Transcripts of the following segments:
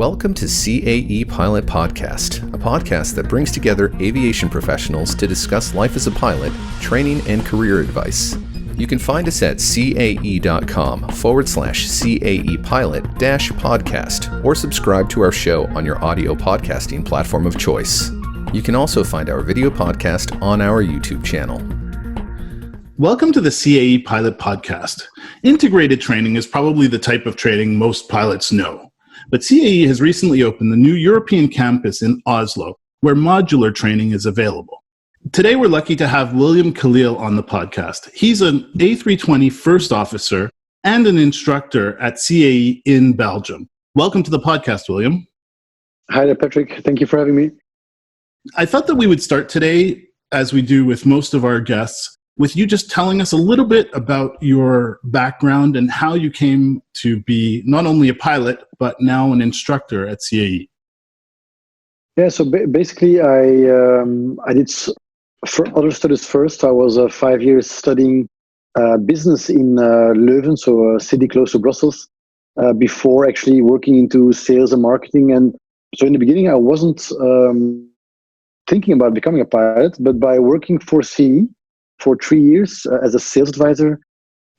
Welcome to CAE Pilot Podcast, a podcast that brings together aviation professionals to discuss life as a pilot, training, and career advice. You can find us at cae.com/CAE Pilot-podcast or subscribe to our show on your audio podcasting platform of choice. You can also find our video podcast on our YouTube channel. Welcome to the CAE Pilot Podcast. Integrated training is probably the type of training most pilots know. But CAE has recently opened the new European campus in Oslo, where modular training is available. Today, we're lucky to have William Khalil on the podcast. He's an A320 first officer and an instructor at CAE in Belgium. Welcome to the podcast, William. Hi there, Patrick. Thank you for having me. I thought that we would start today, as we do with most of our guests, with you just telling us a little bit about your background and how you came to be not only a pilot, but now an instructor at CAE. Yeah, so basically I did for other studies first. I was 5 years studying business in Leuven, so a city close to Brussels, before actually working into sales and marketing. And so in the beginning, I wasn't thinking about becoming a pilot, but by working for CAE, for 3 years as a sales advisor,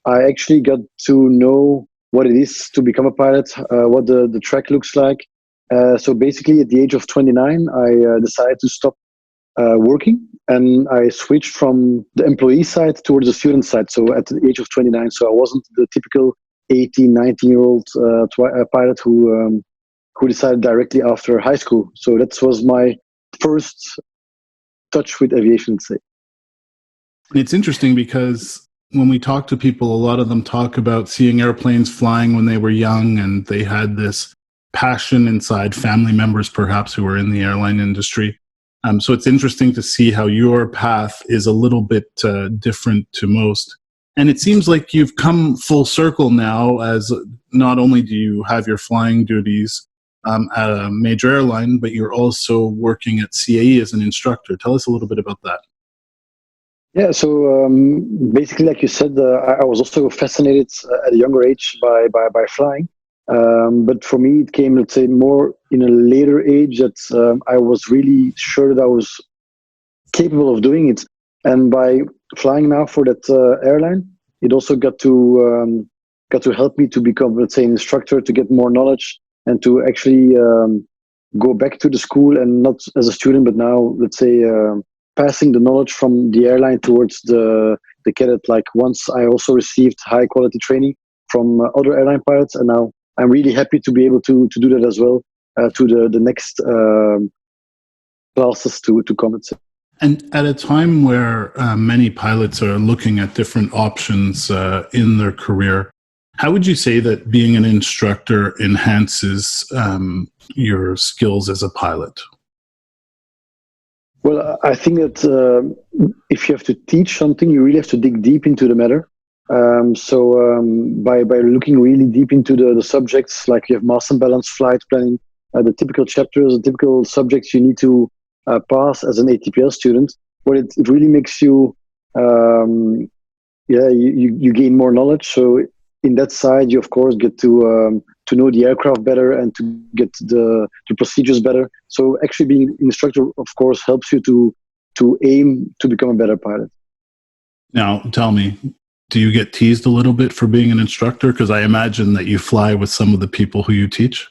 I actually got to know what it is to become a pilot, what the track looks like. So basically at the age of 29, I decided to stop working, and I switched from the employee side towards the student side. So at the age of 29, so I wasn't the typical 18, 19-year-old pilot who decided directly after high school. So that was my first touch with aviation, say. It's interesting because when we talk to people, a lot of them talk about seeing airplanes flying when they were young, and they had this passion inside, family members perhaps who were in the airline industry. So it's interesting to see how your path is a little bit different to most. And it seems like you've come full circle now, as not only do you have your flying duties at a major airline, but you're also working at CAE as an instructor. Tell us a little bit about that. Yeah, so basically, like you said, I was also fascinated at a younger age by flying. But for me, it came, let's say, more in a later age that I was really sure that I was capable of doing it. And by flying now for that airline, it also got to help me to become, let's say, an instructor, to get more knowledge and to actually go back to the school, and not as a student, but now, let's say, passing the knowledge from the airline towards the cadet. Like, once I also received high quality training from other airline pilots, and now I'm really happy to be able to do that as well to the next classes to come. And at a time where many pilots are looking at different options in their career, how would you say that being an instructor enhances your skills as a pilot? Well, I think that if you have to teach something, you really have to dig deep into the matter. So by looking really deep into the subjects, like you have mass and balance, flight planning, the typical chapters, the typical subjects you need to pass as an ATPL student, well, it really makes you, you gain more knowledge. So in that side, you of course get to know the aircraft better and to get the procedures better. So actually being an instructor, of course, helps you to aim to become a better pilot. Now, tell me, do you get teased a little bit for being an instructor? Because I imagine that you fly with some of the people who you teach.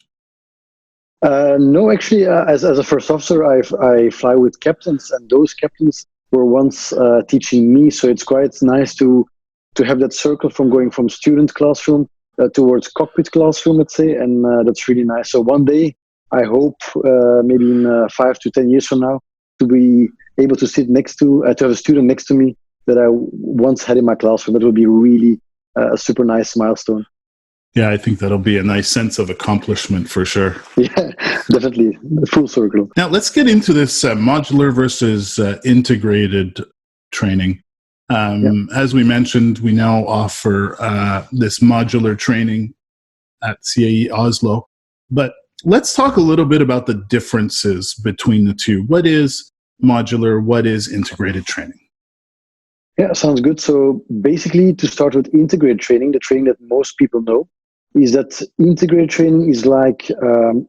No, actually, as a first officer, I fly with captains, and those captains were once teaching me. So it's quite nice to have that circle from going from student classroom towards cockpit classroom, let's say, and that's really nice. So one day, I hope maybe in 5 to 10 years from now, to be able to sit next to have a student next to me that I once had in my classroom. That would be really a super nice milestone. Yeah, I think that'll be a nice sense of accomplishment for sure. Yeah, definitely. Full circle. Now, let's get into this modular versus integrated training. As we mentioned, we now offer this modular training at CAE Oslo. But let's talk a little bit about the differences between the two. What is modular? What is integrated training? Yeah, sounds good. So basically, to start with integrated training, the training that most people know, is that integrated training is like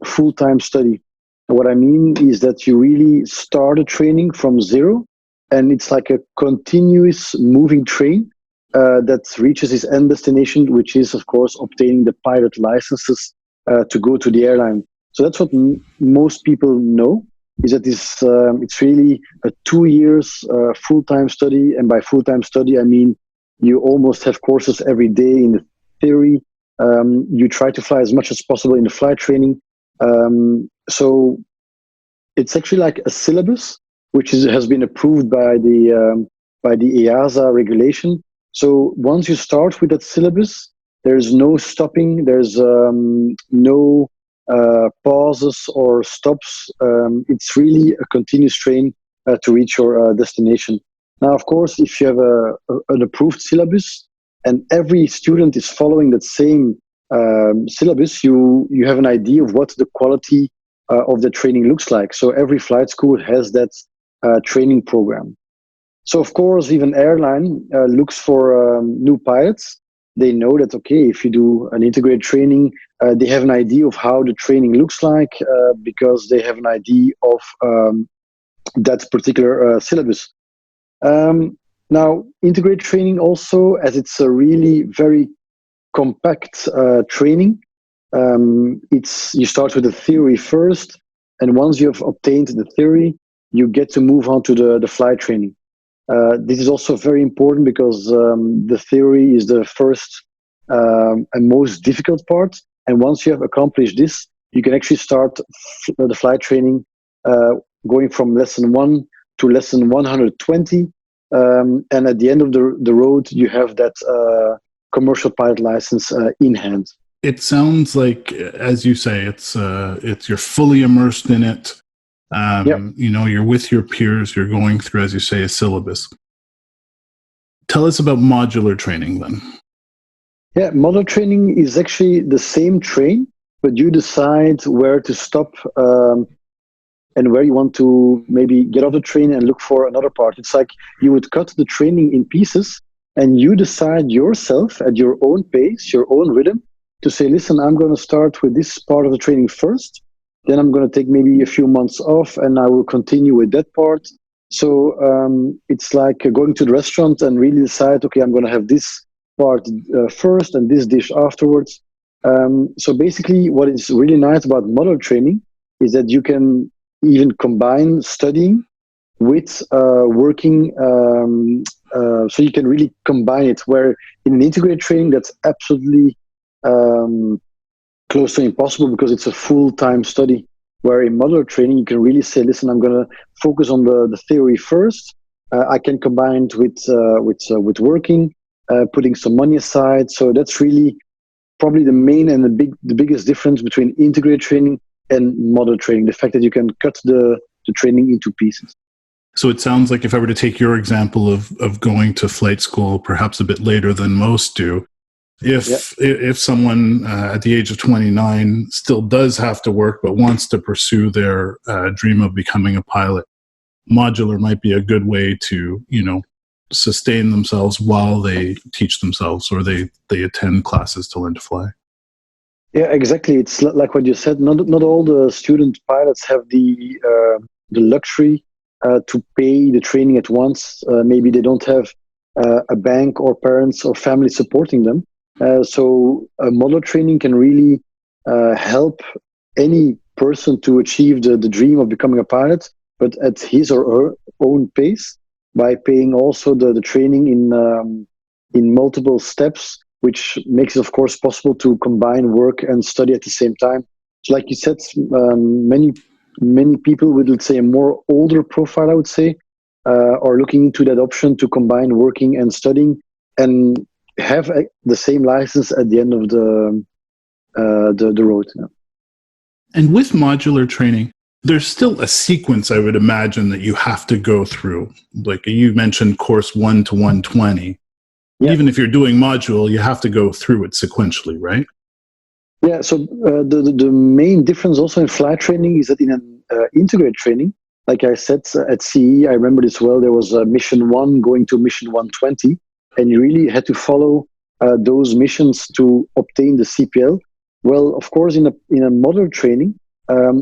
full-time study. And what I mean is that you really start a training from zero, and it's like a continuous moving train that reaches its end destination, which is, of course, obtaining the pilot licenses to go to the airline. So that's what most people know, is that it's really a 2 years full-time study. And by full-time study, I mean you almost have courses every day in the theory. You try to fly as much as possible in the flight training. So it's actually like a syllabus, which has been approved by the EASA regulation. So once you start with that syllabus, there's no stopping. There's no pauses or stops. It's really a continuous train to reach your destination. Now, of course, if you have an approved syllabus and every student is following that same syllabus, you have an idea of what the quality of the training looks like. So every flight school has that training program. So of course, even airline looks for new pilots. They know that, okay, if you do an integrated training, they have an idea of how the training looks like because they have an idea of that particular syllabus. Now, integrated training also, as it's a really very compact training, you start with the theory first, and once you have obtained the theory, you get to move on to the flight training. This is also very important because the theory is the first and most difficult part. And once you have accomplished this, you can actually start the flight training going from lesson 1 to lesson 120. And at the end of the road, you have that commercial pilot license in hand. It sounds like, as you say, it's you're fully immersed in it. You're with your peers. You're going through, as you say, a syllabus. Tell us about modular training then. Yeah, modular training is actually the same train, but you decide where to stop and where you want to maybe get off the train and look for another part. It's like you would cut the training in pieces and you decide yourself at your own pace, your own rhythm, to say, listen, I'm going to start with this part of the training first. Then I'm going to take maybe a few months off and I will continue with that part. So it's like going to the restaurant and really decide, okay, I'm going to have this part first and this dish afterwards. So basically what is really nice about modular training is that you can even combine studying with working. So you can really combine it, where in an integrated training, that's absolutely close to impossible because it's a full-time study. Where in modular training, you can really say, listen, I'm going to focus on the theory first. I can combine it with working, putting some money aside. So that's really probably the main and the biggest difference between integrated training and modular training, the fact that you can cut the training into pieces. So it sounds like if I were to take your example of going to flight school perhaps a bit later than most do, if someone at the age of 29 still does have to work but wants to pursue their dream of becoming a pilot, modular might be a good way to, sustain themselves while they teach themselves or they attend classes to learn to fly. Yeah, exactly. It's like what you said. Not all the student pilots have the luxury to pay the training at once. Maybe they don't have a bank or parents or family supporting them. So modular training can really help any person to achieve the dream of becoming a pilot, but at his or her own pace, by paying also the training in multiple steps, which makes it, of course, possible to combine work and study at the same time. So like you said, many people with, let's say, a more older profile, I would say, are looking into that option to combine working and studying and have the same license at the end of the road. Yeah. And with modular training, there's still a sequence, I would imagine, that you have to go through. Like you mentioned, course 1 to 120. Yeah. Even if you're doing module, you have to go through it sequentially, right? Yeah, so the main difference also in flight training is that in an integrated training, like I said, at CE, I remember this well, there was mission 1 going to mission 120, and you really had to follow those missions to obtain the CPL. Well, of course, in a modular training,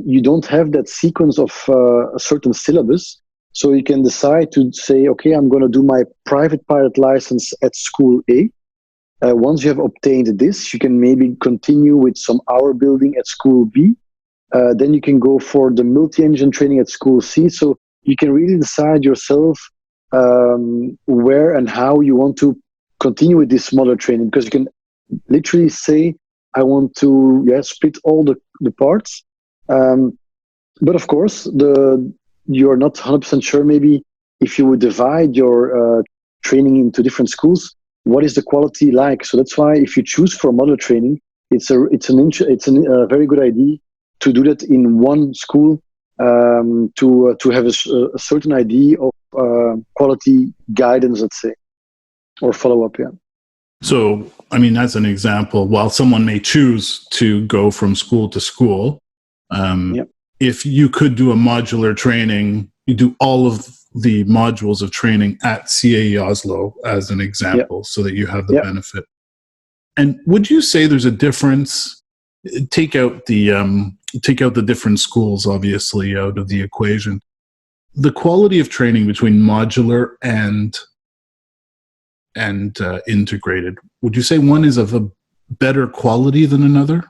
you don't have that sequence of a certain syllabus. So you can decide to say, okay, I'm going to do my private pilot license at school A. Once you have obtained this, you can maybe continue with some hour building at school B. Then you can go for the multi-engine training at school C. So you can really decide yourself where and how you want to continue with this modular training, because you can literally say, I want to split all the parts. But of course, you're not 100% sure maybe if you would divide your training into different schools, what is the quality like? So that's why if you choose for modular training, it's a very good idea to do that in one school, to have a certain idea of quality guidance, let's say, or follow up. Yeah. So, I mean, as an example, while someone may choose to go from school to school, if you could do a modular training, you do all of the modules of training at CAE Oslo as an example, so that you have the benefit. And would you say there's a difference? Take out the different schools, obviously, out of the equation. The quality of training between modular and integrated, would you say one is of a better quality than another?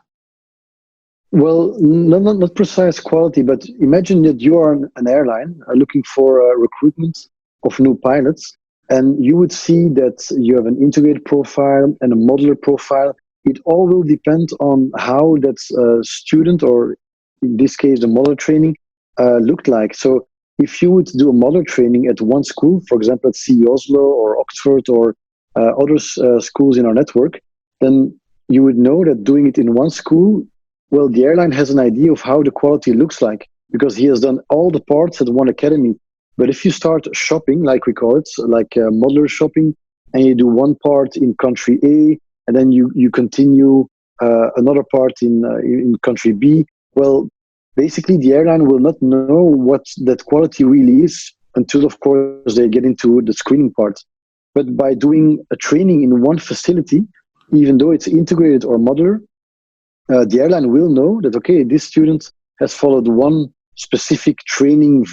Well, not precise quality, but imagine that you are an airline looking for recruitment of new pilots, and you would see that you have an integrated profile and a modular profile. It all will depend on how that student, or in this case, the modular training, looked like. So if you would do a modular training at one school, for example, at CE Oslo or Oxford or other schools in our network, then you would know that doing it in one school, well, the airline has an idea of how the quality looks like, because he has done all the parts at one academy. But if you start shopping, like we call it, like modular shopping, and you do one part in country A, and then you continue another part in country B, well, basically the airline will not know what that quality really is until, of course, they get into the screening part. But by doing a training in one facility, even though it's integrated or modular, the airline will know that, okay, this student has followed one specific training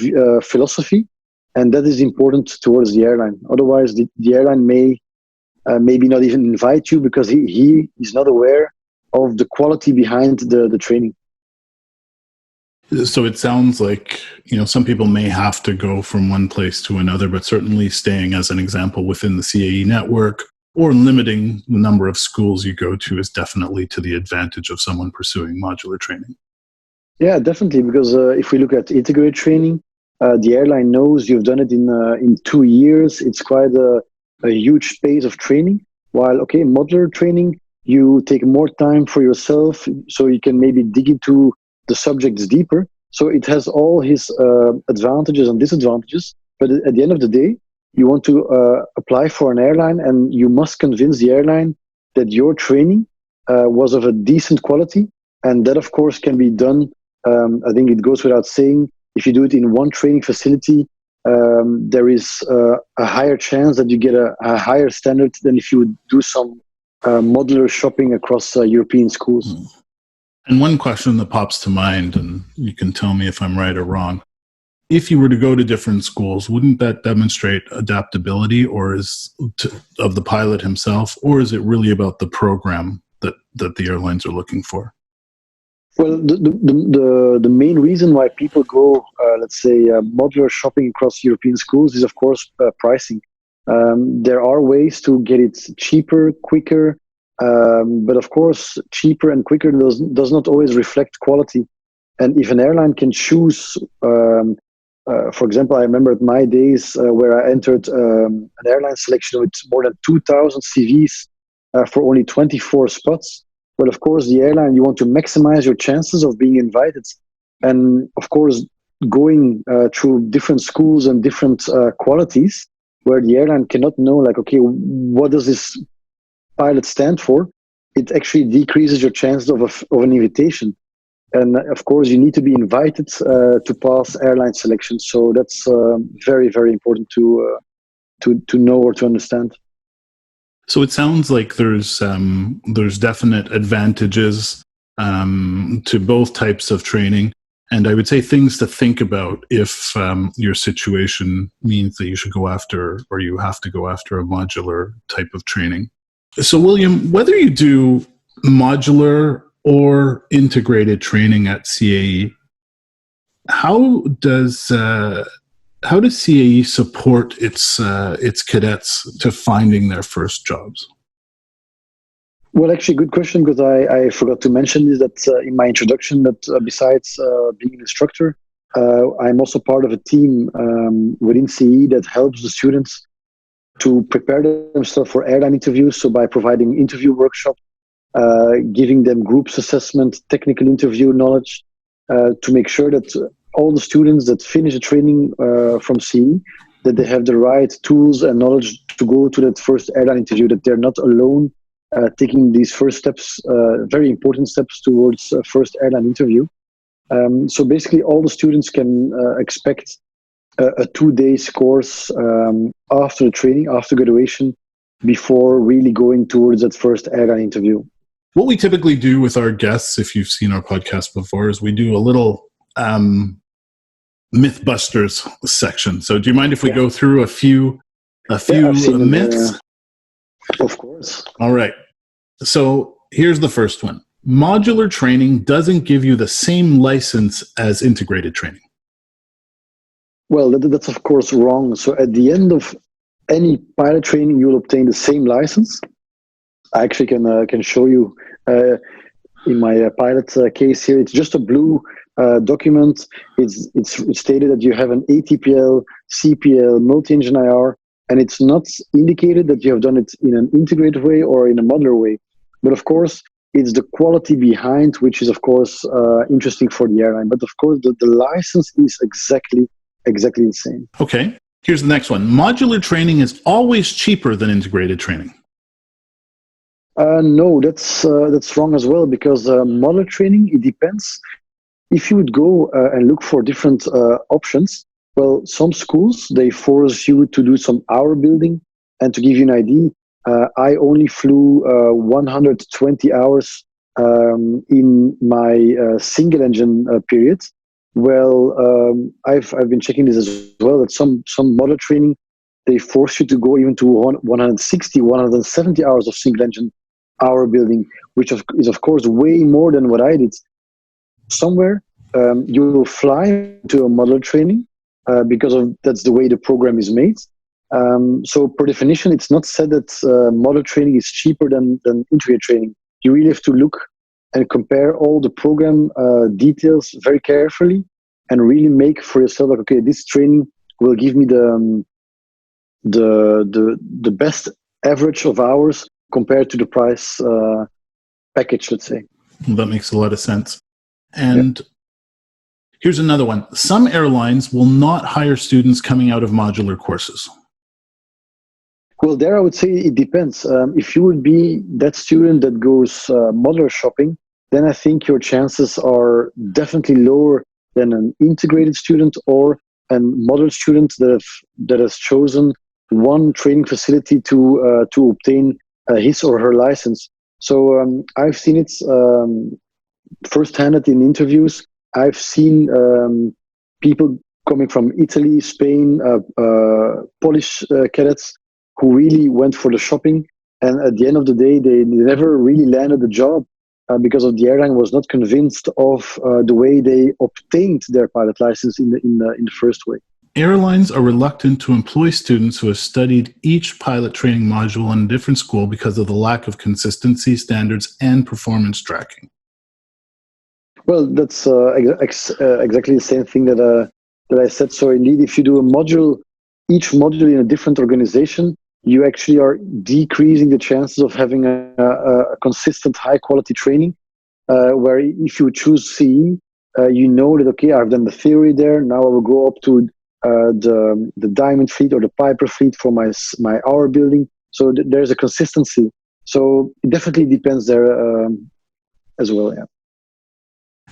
philosophy, and that is important towards the airline. Otherwise, the airline may maybe not even invite you, because he is not aware of the quality behind the training. So it sounds like, some people may have to go from one place to another, but certainly staying, as an example, within the CAE network, or limiting the number of schools you go to, is definitely to the advantage of someone pursuing modular training. Yeah, definitely, because if we look at integrated training, the airline knows you've done it in 2 years. It's quite a huge space of training. While, okay, modular training, you take more time for yourself, so you can maybe dig into the subjects deeper. So it has all his advantages and disadvantages. But at the end of the day, you want to apply for an airline, and you must convince the airline that your training was of a decent quality. And that, of course, can be done. I think it goes without saying, if you do it in one training facility, there is a higher chance that you get a higher standard than if you would do some modular shopping across European schools. And one question that pops to mind, and you can tell me if I'm right or wrong, if you were to go to different schools, wouldn't that demonstrate adaptability of the pilot himself, or is it really about the program that the airlines are looking for? Well, the main reason why people go, let's say, modular shopping across European schools is, of course, pricing. There are ways to get it cheaper, quicker, but of course, cheaper and quicker does not always reflect quality. And if an airline can choose, for example, I remember at my days where I entered an airline selection with more than 2,000 CVs for only 24 spots. Well, of course, the airline, you want to maximize your chances of being invited. And of course, going through different schools and different qualities, where the airline cannot know, like, okay, what does this pilot stand for? It actually decreases your chances of an invitation. And of course, you need to be invited to pass airline selection. So that's very, very important to know or to understand. So it sounds like there's definite advantages to both types of training. And I would say things to think about if your situation means that you should go after, or you have to go after, a modular type of training. So, William, whether you do modular or integrated training at CAE, how does CAE support its cadets to finding their first jobs? Well, actually, good question, because I forgot to mention is that in my introduction that besides being an instructor, I'm also part of a team within CE that helps the students to prepare themselves for airline interviews. So by providing interview workshops, giving them groups assessment, technical interview knowledge, to make sure that all the students that finish the training from CE, that they have the right tools and knowledge to go to that first airline interview, that they're not alone taking these first steps, very important steps towards first airline interview. So basically all the students can expect a 2 days course after the training, after graduation, before really going towards that first airline interview. What we typically do with our guests, if you've seen our podcast before, is we do a little Mythbusters section. So do you mind if we go through a few myths? Of course. All right. So here's the first one. Modular training doesn't give you the same license as integrated training. Well, that's of course wrong. So at the end of any pilot training, you will obtain the same license. I actually can show you in my pilot case here. It's just a blue document. It's stated that you have an ATPL, CPL, multi-engine IR, and it's not indicated that you have done it in an integrated way or in a modular way. But of course, it's the quality behind which is, of course, interesting for the airline. But of course, the license is exactly the same. Okay. Here's the next one. Modular training is always cheaper than integrated training. No, that's wrong as well, because modular training, it depends. If you would go and look for different options, well, some schools, they force you to do some hour building. And to give you an idea, I only flew 120 hours in my single engine period. Well, I've been checking this as well, that some modular training, they force you to go even to 160, 170 hours of single engine hour building, which is of course way more than what I did. Somewhere you will fly to a modular training because that's the way the program is made. So per definition, it's not said that modular training is cheaper than integrated training. You really have to look and compare all the program details very carefully and really make for yourself like, okay, this training will give me the best average of hours compared to the price package, let's say. Well, that makes a lot of sense. And here's another one. Some airlines will not hire students coming out of modular courses. Well, there I would say it depends. If you would be that student that goes modular shopping, then I think your chances are definitely lower than an integrated student or a modular student that has chosen one training facility to obtain his or her license. So I've seen it firsthand in interviews. I've seen people coming from Italy, Spain, Polish cadets who really went for the shopping, and at the end of the day, they never really landed the job because of the airline was not convinced of the way they obtained their pilot license in the first way. Airlines are reluctant to employ students who have studied each pilot training module in a different school because of the lack of consistency, standards, and performance tracking. Well, that's exactly the same thing that I said. So indeed, if you do each module in a different organization, you actually are decreasing the chances of having a consistent high quality training, where if you choose CE, you know that, okay, I've done the theory there, now I will go up to the Diamond fleet or the Piper fleet for my hour building. So there's a consistency. So it definitely depends there as well, yeah.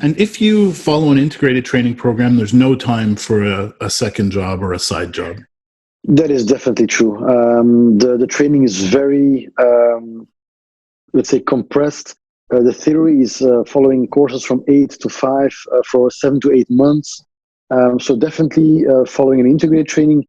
And if you follow an integrated training program, there's no time for a second job or a side job. That is definitely true. The training is very, let's say, compressed. The theory is following courses from 8 to 5 for 7 to 8 months. So definitely following an integrated training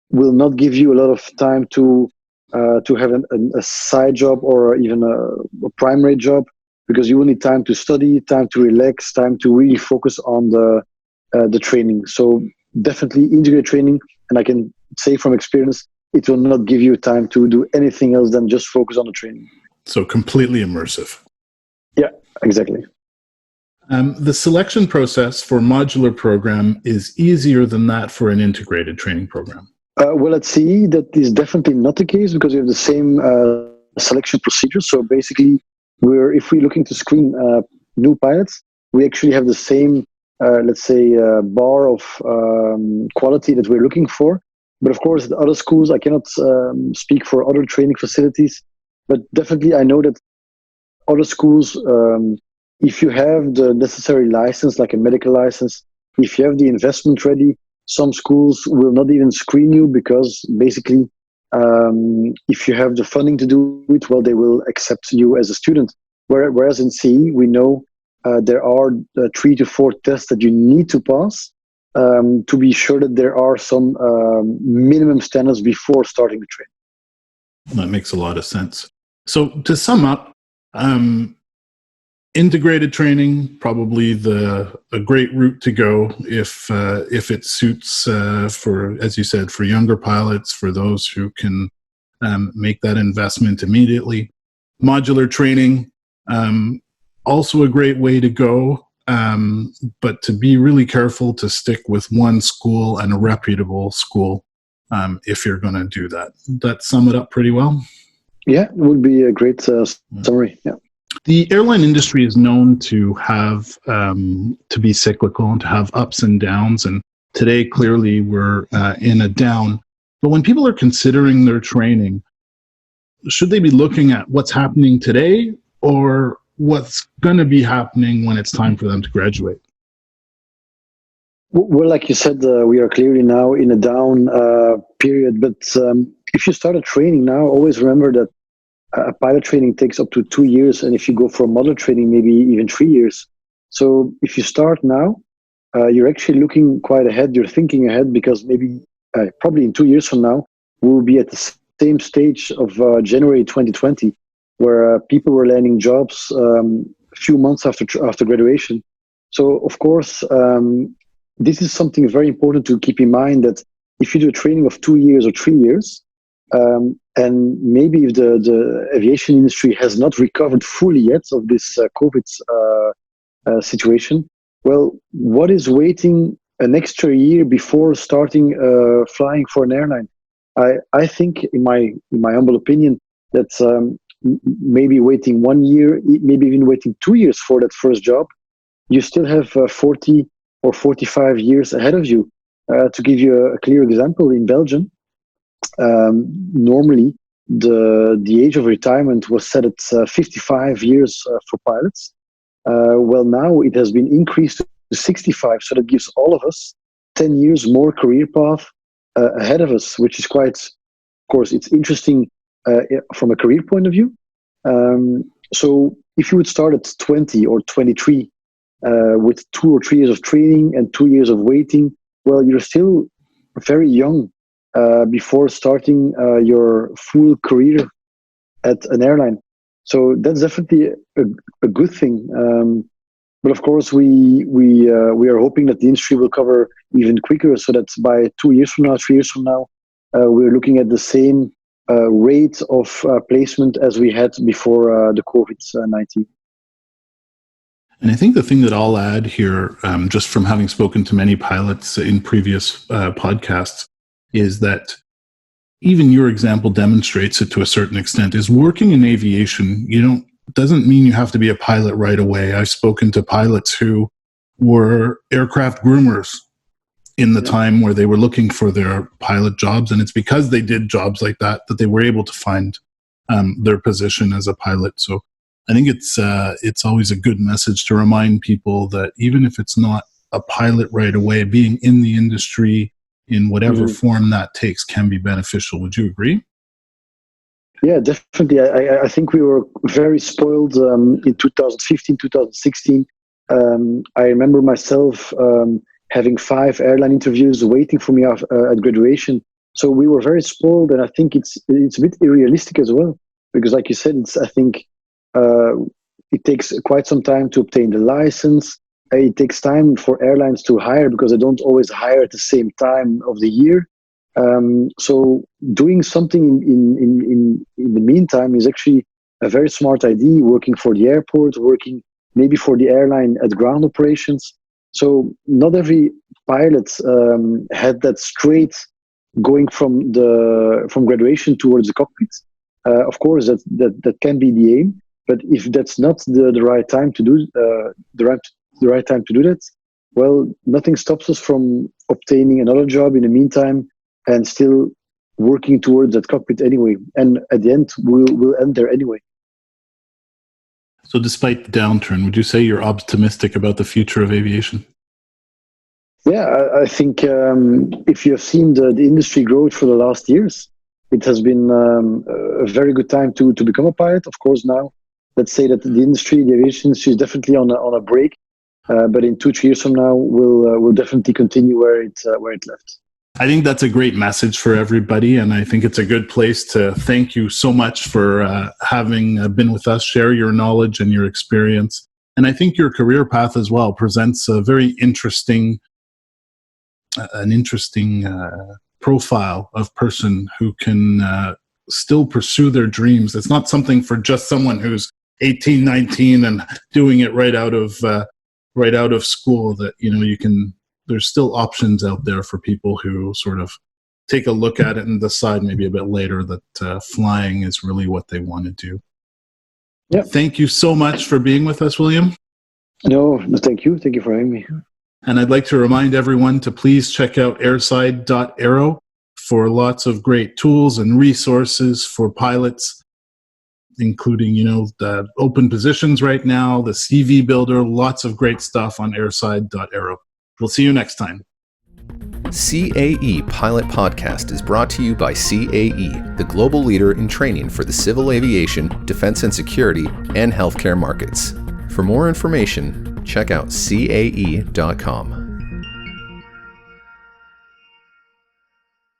will not give you a lot of time to have a side job or even a primary job, because you will need time to study, time to relax, time to really focus on the training. So definitely integrated training, and I can say from experience, it will not give you time to do anything else than just focus on the training. So completely immersive. Yeah, exactly. The selection process for modular program is easier than that for an integrated training program. Well, at CE, that is definitely not the case, because we have the same selection procedure. So basically, if we're looking to screen new pilots, we actually have the same, let's say, bar of quality that we're looking for. But of course, the other schools, I cannot speak for other training facilities, but definitely I know that other schools, if you have the necessary license, like a medical license, if you have the investment ready, some schools will not even screen you, because basically, if you have the funding to do it, well, they will accept you as a student. Whereas in CE, we know there are 3 to 4 tests that you need to pass to be sure that there are some minimum standards before starting the training. That makes a lot of sense. So to sum up, integrated training, probably a great route to go if it suits for, as you said, for younger pilots, for those who can make that investment immediately. Modular training, also a great way to go, but to be really careful to stick with one school and a reputable school if you're going to do that. That sum it up pretty well? Yeah, it would be a great summary. Yeah. The airline industry is known to have to be cyclical and to have ups and downs. And today, clearly, we're in a down. But when people are considering their training, should they be looking at what's happening today or what's going to be happening when it's time for them to graduate? Well, like you said, we are clearly now in a down period. But if you start a training now, always remember that a pilot training takes up to 2 years, and if you go for a modular training, maybe even 3 years. So if you start now, you're actually looking quite ahead. You're thinking ahead, because maybe probably in 2 years from now, we'll be at the same stage of January 2020, where people were landing jobs a few months after graduation. So of course, this is something very important to keep in mind, that if you do a training of 2 years or 3 years, and maybe if the aviation industry has not recovered fully yet of this COVID situation, well, what is waiting an extra year before starting flying for an airline? I think, in my humble opinion, that maybe waiting 1 year, maybe even waiting 2 years for that first job, you still have 40 or 45 years ahead of you. To give you a clear example, in Belgium, normally the age of retirement was set at 55 years for pilots. Well, now it has been increased to 65, so that gives all of us 10 years more career path ahead of us, which is quite, of course, it's interesting from a career point of view. So if you would start at 20 or 23 with 2 or 3 years of training and 2 years of waiting, well, you're still very young before starting your full career at an airline. So that's definitely a good thing. But of course, we are hoping that the industry will cover even quicker, so that by 2 years from now, 3 years from now, we're looking at the same rate of placement as we had before the COVID-19. And I think the thing that I'll add here, just from having spoken to many pilots in previous podcasts, is that even your example demonstrates it to a certain extent, is working in aviation, doesn't mean you have to be a pilot right away. I've spoken to pilots who were aircraft groomers in the time where they were looking for their pilot jobs. And it's because they did jobs like that they were able to find their position as a pilot. So I think it's always a good message to remind people that even if it's not a pilot right away, being in the industry in whatever form that takes can be beneficial. Would you agree? Yeah, definitely. I think we were very spoiled in 2015, 2016. I remember myself having 5 airline interviews waiting for me at graduation. So we were very spoiled, and I think it's a bit unrealistic as well, because, like you said, I think it takes quite some time to obtain the license. It takes time for airlines to hire, because they don't always hire at the same time of the year. So doing something in the meantime is actually a very smart idea, working for the airport, working maybe for the airline at ground operations. So not every pilot had that straight going from graduation towards the cockpit. Of course, that can be the aim, but if that's not the right time to do the right time to do that, well, nothing stops us from obtaining another job in the meantime and still working towards that cockpit anyway. And at the end, we'll end there anyway. So despite the downturn, would you say you're optimistic about the future of aviation? Yeah, I think if you have seen the industry growth for the last years, it has been a very good time to become a pilot. Of course, now, let's say that the aviation industry is definitely on a break. But in 2-3 years from now, we'll definitely continue where it left. I think that's a great message for everybody, and I think it's a good place to thank you so much for having been with us, share your knowledge and your experience. And I think your career path as well presents a very interesting profile of person who can still pursue their dreams. It's not something for just someone who's 18, 19 and doing it right out of school. That you can. There's still options out there for people who sort of take a look at it and decide maybe a bit later that flying is really what they want to do. Yeah. Thank you so much for being with us, William. No, thank you. Thank you for having me. And I'd like to remind everyone to please check out airside.aero for lots of great tools and resources for pilots, including, the open positions right now, the CV builder, lots of great stuff on airside.aero. We'll see you next time. CAE Pilot Podcast is brought to you by CAE, the global leader in training for the civil aviation, defense and security, and healthcare markets. For more information, check out cae.com.